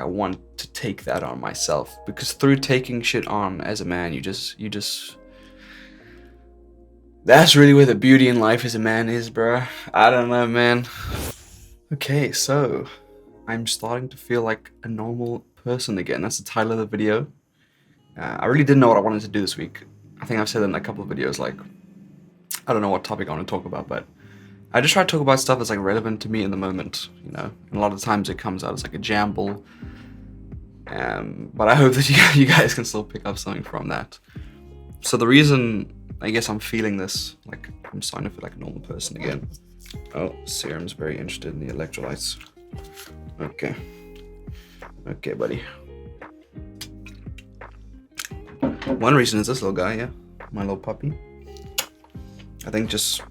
want to take that on myself, because through taking shit on as a man, you just that's really where the beauty in life as a man is, bro. I don't know, man. Okay, so I'm starting to feel like a normal person again. That's the title of the video. I really didn't know what I wanted to do this week. I think I've said in a couple of videos, like, I don't know what topic I want to talk about, but I just try to talk about stuff that's like relevant to me in the moment, you know. And a lot of times it comes out as like a jamble. But I hope that you guys can still pick up something from that. So the reason I guess I'm feeling this, like I'm starting to feel like a normal person again. Oh, Serum's very interested in the electrolytes. Okay. Okay, buddy. One reason is this little guy, yeah. My little puppy. I think just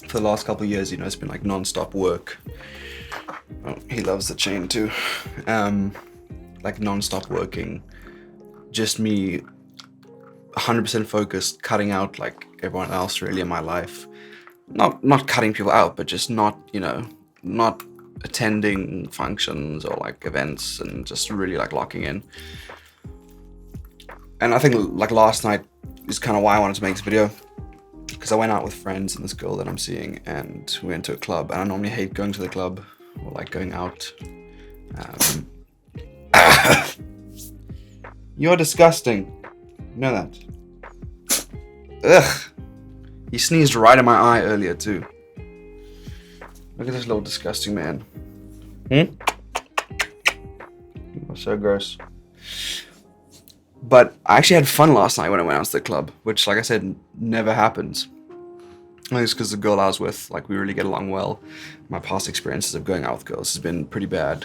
for the last couple of years, you know, it's been like non-stop work. Oh, he loves the chain too. Like non-stop working. Just me 100% focused, cutting out like everyone else really in my life. Not cutting people out, but just not, you know, not attending functions or like events, and just really like locking in. And I think like last night is kind of why I wanted to make this video, because I went out with friends and this girl that I'm seeing, and we went to a club. And I normally hate going to the club or like going out. You're disgusting. You know that. Ugh. He sneezed right in my eye earlier too. Look at this little disgusting man. You are so gross. But I actually had fun last night when I went out to the club, which, like I said, never happens. I think it's because the girl I was with, like, we really get along well. My past experiences of going out with girls has been pretty bad.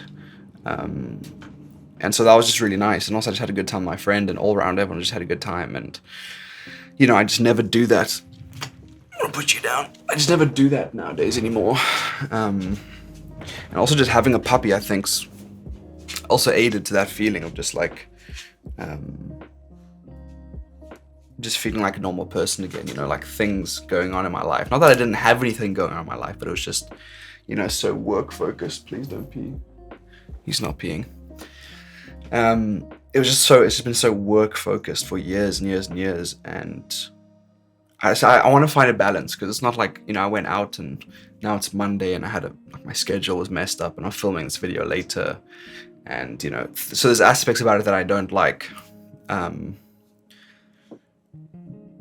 And so that was just really nice. And also I just had a good time with my friend, and all around everyone just had a good time. And, you know, I just never do that. I'm gonna put you down. I just never do that nowadays anymore. And also just having a puppy, I think's also aided to that feeling of just like, just feeling like a normal person again, you know, like things going on in my life. Not that I didn't have anything going on in my life, but it was just, you know, so work focused. Please don't pee. He's not peeing. It was just so, it's just been so work focused for years and years and years. And I want to find a balance, because it's not like, you know, I went out and now it's Monday and I had like my schedule was messed up and I'm filming this video later. And, you know, so there's aspects about it that I don't like.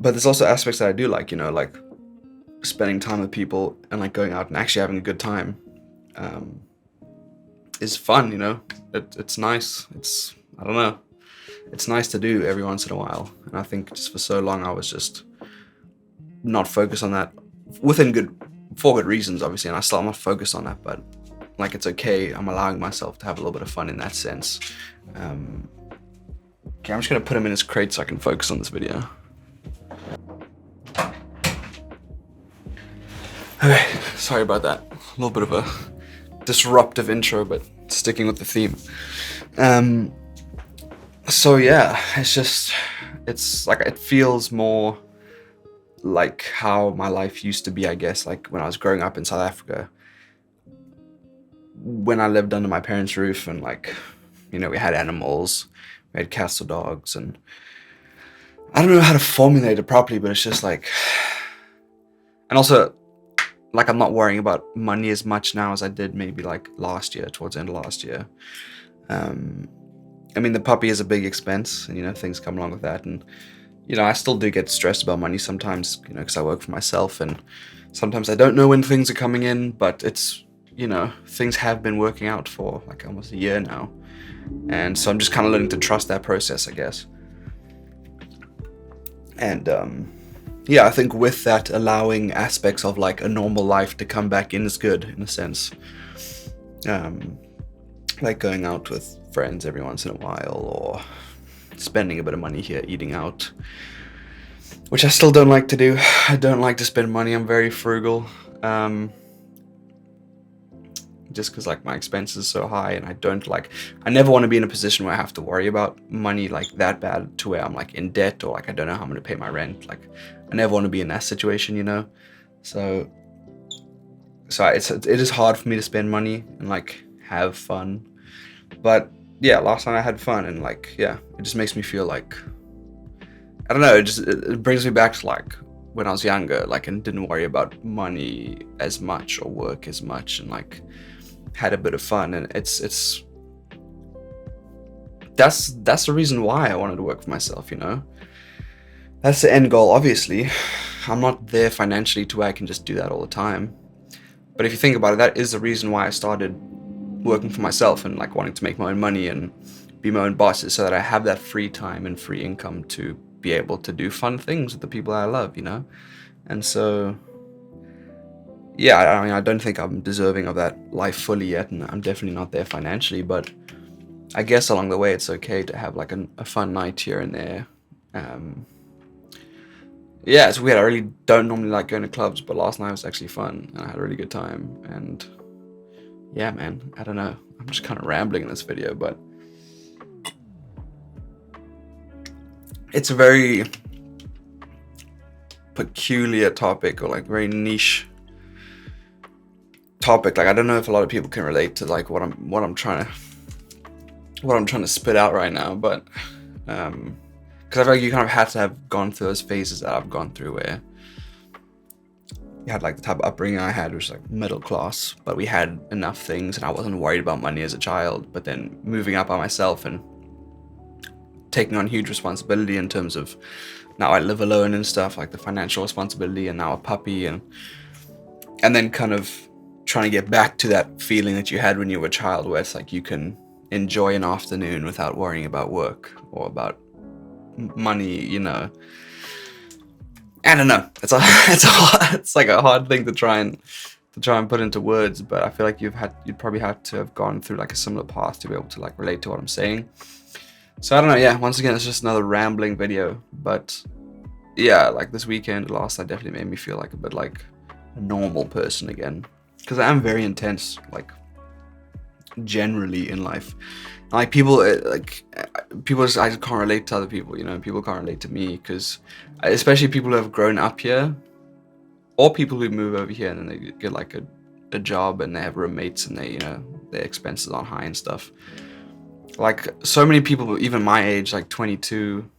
But there's also aspects that I do like, you know, like spending time with people and like going out and actually having a good time is fun, you know. It's nice. I don't know. It's nice to do every once in a while. And I think just for so long I was just not focused on that for good reasons, obviously. And I'm not focused on that, but like, it's okay. I'm allowing myself to have a little bit of fun in that sense. Okay, I'm just gonna put him in his crate so I can focus on this video. Okay, sorry about that. A little bit of a disruptive intro, but sticking with the theme. So yeah, it's like, it feels more like how my life used to be, I guess, like when I was growing up in South Africa. When I lived under my parents' roof, and like, you know, we had animals, we had cats or dogs, and I don't know how to formulate it properly, but it's just like, and also, like, I'm not worrying about money as much now as I did maybe like last year, towards the end of last year. I mean, the puppy is a big expense, and, you know, things come along with that. And, you know, I still do get stressed about money sometimes, you know, because I work for myself, and sometimes I don't know when things are coming in, but it's, you know, things have been working out for like almost a year now. And so I'm just kind of learning to trust that process, I guess. And, yeah, I think with that, allowing aspects of like a normal life to come back in is good, in a sense. Like going out with friends every once in a while, or spending a bit of money here, eating out, which I still don't like to do. I don't like to spend money. I'm very frugal. Just because like my expenses are so high, and I never want to be in a position where I have to worry about money like that bad, to where I'm like in debt, or like I don't know how I'm going to pay my rent. Like, I never want to be in that situation, you know. So it is hard for me to spend money and like have fun, but yeah, last night I had fun, and like, yeah, it just makes me feel like, I don't know, it brings me back to like when I was younger, like, and didn't worry about money as much or work as much, and like had a bit of fun. And that's the reason why I wanted to work for myself, you know. That's the end goal, obviously. I'm not there financially to where I can just do that all the time. But if you think about it, that is the reason why I started working for myself and like wanting to make my own money and be my own boss, is so that I have that free time and free income to be able to do fun things with the people I love, you know? And so, yeah, I mean, I don't think I'm deserving of that life fully yet, and I'm definitely not there financially, but I guess along the way it's okay to have like a fun night here and there. Yeah, it's weird. I really don't normally like going to clubs, but last night was actually fun, and I had a really good time. And yeah, man, I don't know. I'm just kind of rambling in this video, but it's a very peculiar topic, or like very niche topic. Like, I don't know if a lot of people can relate to like what I'm trying to spit out right now, but because I feel like you kind of had to have gone through those phases that I've gone through, where you had like the type of upbringing I had, which was like middle class, but we had enough things and I wasn't worried about money as a child. But then moving up by myself and taking on huge responsibility in terms of, now I live alone and stuff, like the financial responsibility, and now a puppy, and then kind of trying to get back to that feeling that you had when you were a child, where it's like you can enjoy an afternoon without worrying about work or about money, you know. I don't know. It's like a hard thing to try and put into words, but I feel like you'd probably have to have gone through like a similar path to be able to like relate to what I'm saying. So I don't know. Yeah, once again, it's just another rambling video, but yeah, like this weekend last night definitely made me feel like a bit like a normal person again, because I am very intense, like generally in life. Like people just, I just can't relate to other people, you know. People can't relate to me, because especially people who have grown up here, or people who move over here and then they get like a job and they have roommates and they, you know, their expenses aren't high and stuff. Like so many people, even my age, like 22,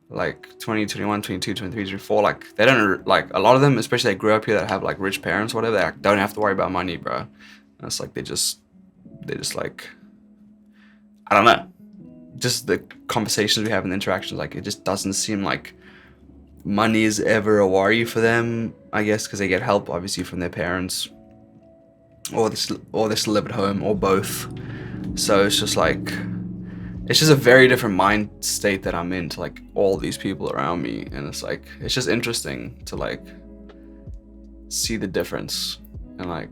like 20, 21, 22, 23, 24, like they don't, like a lot of them, especially they grew up here that have like rich parents or whatever, they like, don't have to worry about money, bro. And it's like they just like, I don't know, just the conversations we have and the interactions, like it just doesn't seem like money is ever a worry for them, I guess, because they get help obviously from their parents, or they still live at home, or both. So it's just like, it's just a very different mind state that I'm in to like all these people around me, and it's like, it's just interesting to like see the difference. And like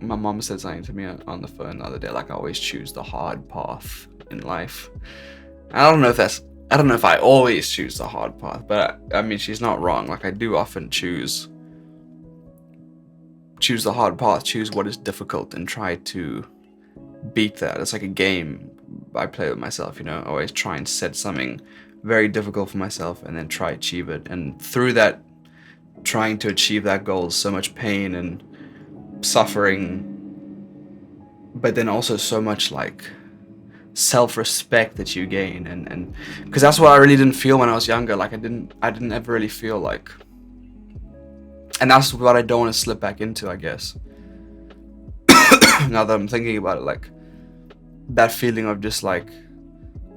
my mom said something to me on the phone the other day, like I always choose the hard path in life. I don't know if I always choose the hard path, but I mean, she's not wrong. Like I do often choose the hard path, choose what is difficult, and try to beat that. It's like a game I play with myself, you know. I always try and set something very difficult for myself and then try achieve it. And through that, trying to achieve that goal is so much pain and suffering, but then also so much like self-respect that you gain, and because that's what I really didn't feel when I was younger. Like I didn't ever really feel like, and that's what I don't want to slip back into, I guess. Now that I'm thinking about it, like that feeling of just like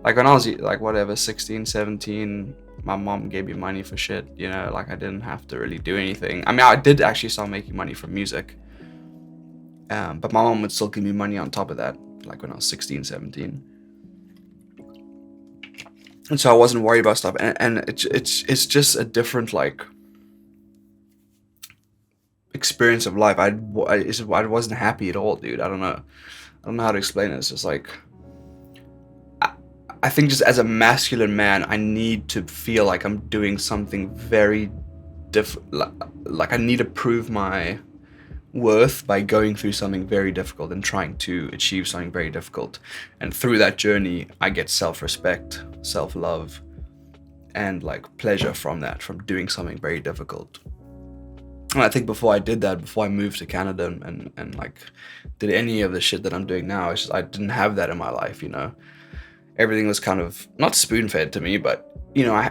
when I was like whatever 16, 17, my mom gave me money for shit, you know, like I didn't have to really do anything. I mean, I did actually start making money from music, but my mom would still give me money on top of that, like when I was 16, 17. And so I wasn't worried about stuff, and it's just a different like experience of life. I wasn't happy at all, dude. I don't know how to explain it. It's just like, I think just as a masculine man, I need to feel like I'm doing something very like I need to prove my worth by going through something very difficult and trying to achieve something very difficult. And through that journey, I get self-respect, self-love, and like pleasure from that, from doing something very difficult. And I think before I did that, before I moved to Canada and like did any of the shit that I'm doing now, it's just, I didn't have that in my life, you know. everything was kind of not spoon-fed to me, but you know,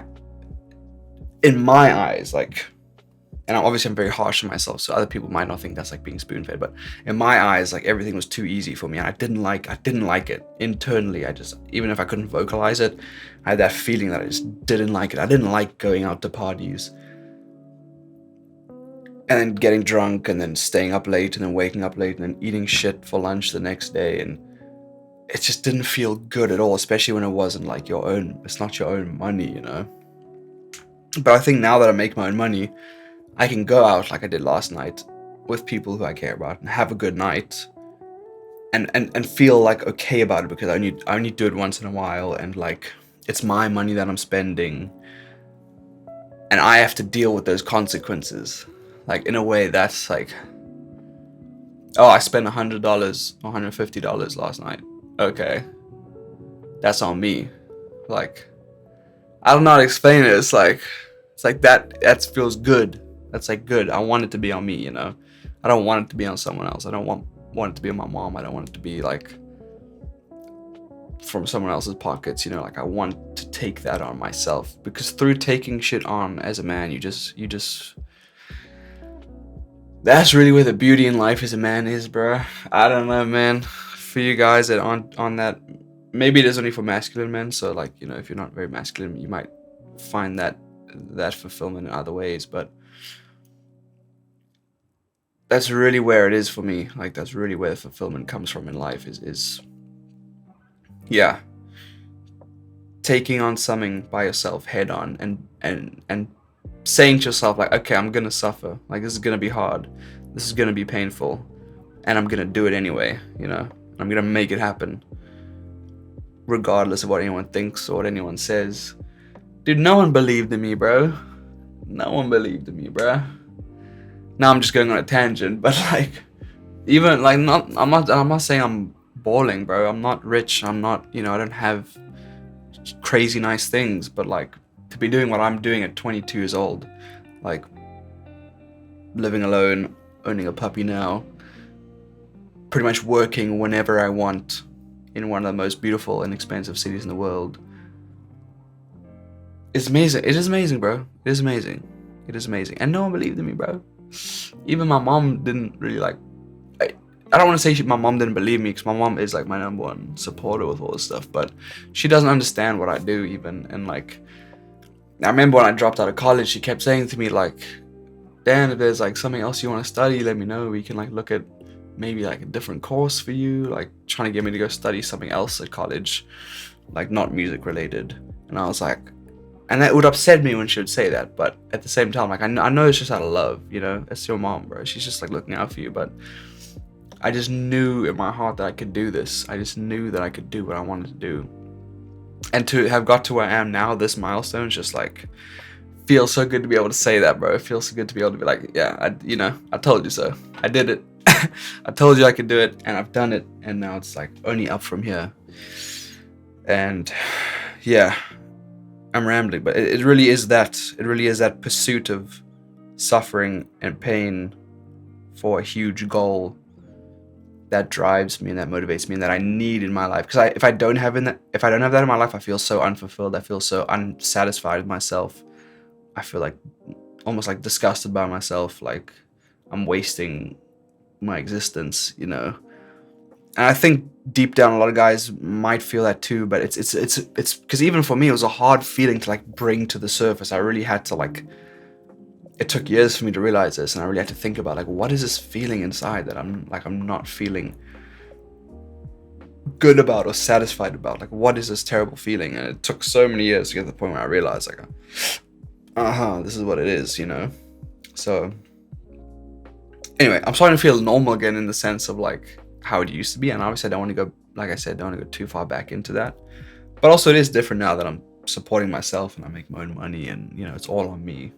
in my eyes, like, and obviously I'm very harsh on myself, so other people might not think that's like being spoon-fed, but in my eyes, like, everything was too easy for me, and I didn't like it internally. I just, even if I couldn't vocalize it, I had that feeling that I just didn't like it. I didn't like going out to parties and then getting drunk and then staying up late and then waking up late and then eating shit for lunch the next day, and it just didn't feel good at all, especially when it wasn't like your own, it's not your own money, you know. But I think now that I make my own money, I can go out like I did last night with people who I care about and have a good night and feel like okay about it, because I only do it once in a while, and like, it's my money that I'm spending and I have to deal with those consequences. Like, in a way, that's like, oh, I spent $100 or $150 last night. Okay, that's on me. Like, I don't know how to explain it. It's like that feels good. That's like good. I want it to be on me, you know. I don't want it to be on someone else. I don't want it to be on my mom. I don't want it to be like from someone else's pockets, you know. Like, I want to take that on myself, because through taking shit on as a man, you just that's really where the beauty in life as a man is, bro. I don't know, man. For you guys that aren't on that, maybe it is only for masculine men. So, like, you know, if you're not very masculine, you might find that fulfillment in other ways. But that's really where it is for me. Like, that's really where the fulfillment comes from in life. Is yeah, taking on something by yourself head on, and saying to yourself, like, okay, I'm gonna suffer. Like, this is gonna be hard. This is gonna be painful, and I'm gonna do it anyway. You know, I'm gonna make it happen, regardless of what anyone thinks or what anyone says. Dude, no one believed in me, bro. No one believed in me, bro. Now I'm just going on a tangent, but like, even like, I'm not saying I'm balling, bro. I'm not rich. I'm not, you know, I don't have crazy nice things, but like, to be doing what I'm doing at 22 years old, like living alone, owning a puppy now, pretty much working whenever I want in one of the most beautiful and expensive cities in the world. It's amazing. It is amazing, bro. It is amazing. It is amazing. And no one believed in me, bro. Even my mom didn't really like. I don't want to say my mom didn't believe me, because my mom is like my number one supporter with all this stuff, but she doesn't understand what I do even. And like, I remember when I dropped out of college, she kept saying to me like, Dan, if there's like something else you want to study, let me know. We can like look at maybe like a different course for you, like trying to get me to go study something else at college, like not music related. And I was like, and that would upset me when she would say that, but at the same time, like, I know it's just out of love, you know. It's your mom, bro. She's just like looking out for you. But I just knew in my heart that I could do this. I just knew that I could do what I wanted to do. And to have got to where I am now, this milestone, is just like, feels so good to be able to say that, bro. It feels so good to be able to be like, yeah, I told you so. I did it. I told you I could do it, and I've done it, and now it's like only up from here. And yeah, I'm rambling, but it really is that. It really is that pursuit of suffering and pain for a huge goal that drives me and that motivates me and that I need in my life. Because if I don't have that in my life, I feel so unfulfilled. I feel so unsatisfied with myself. I feel like almost like disgusted by myself. Like, I'm wasting my existence, you know. And I think deep down, a lot of guys might feel that too. But it's because even for me, it was a hard feeling to like bring to the surface. I really had to like. It took years for me to realize this, and I really had to think about like, what is this feeling inside that I'm not feeling good about or satisfied about? Like, what is this terrible feeling? And it took so many years to get to the point where I realized like, this is what it is, you know. So anyway, I'm starting to feel normal again in the sense of like how it used to be, and obviously I don't want to go, like I said, don't want to go too far back into that. But also it is different now that I'm supporting myself and I make my own money, and you know, it's all on me.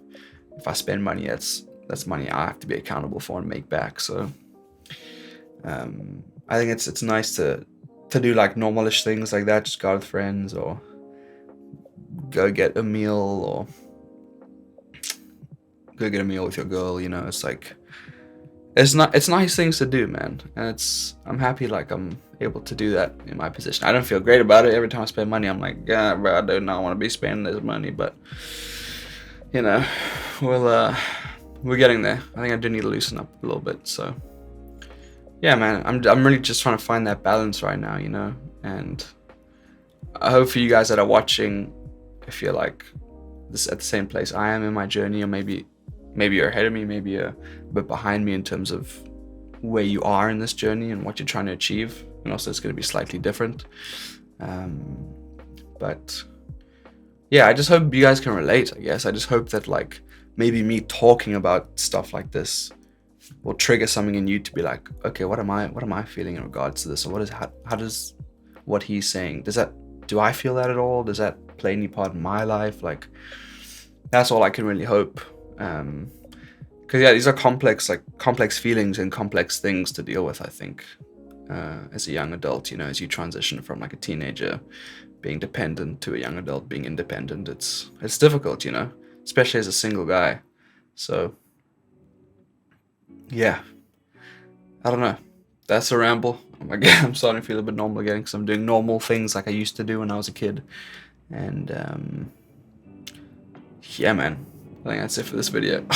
If I spend money, that's money I have to be accountable for and make back. So I think it's nice to do like normalish things like that, just go with friends or go get a meal or go get a meal with your girl, you know. It's like, it's nice things to do, man. And I'm happy, like I'm able to do that in my position. I don't feel great about it. Every time I spend money, I'm like, yeah, bro, I do not want to be spending this money, but you know, we're getting there. I think I do need to loosen up a little bit. So yeah, man, I'm really just trying to find that balance right now, you know, and I hope for you guys that are watching, if you're like this at the same place I am in my journey, or maybe you're ahead of me, maybe you're a bit behind me in terms of where you are in this journey and what you're trying to achieve, and also it's going to be slightly different. But yeah, I just hope you guys can relate. I guess I just hope that like maybe me talking about stuff like this will trigger something in you to be like, okay, what am I feeling in regards to this, or how does what he's saying, do I feel that at all? Does that play any part in my life? Like, that's all I can really hope. Because yeah, these are complex feelings and complex things to deal with, I think, as a young adult, you know, as you transition from like a teenager being dependent to a young adult being independent. It's difficult, you know, especially as a single guy. So yeah, I don't know. That's a ramble. Again, I'm starting to feel a bit normal again because I'm doing normal things like I used to do when I was a kid. And yeah, man, I think that's it for this video.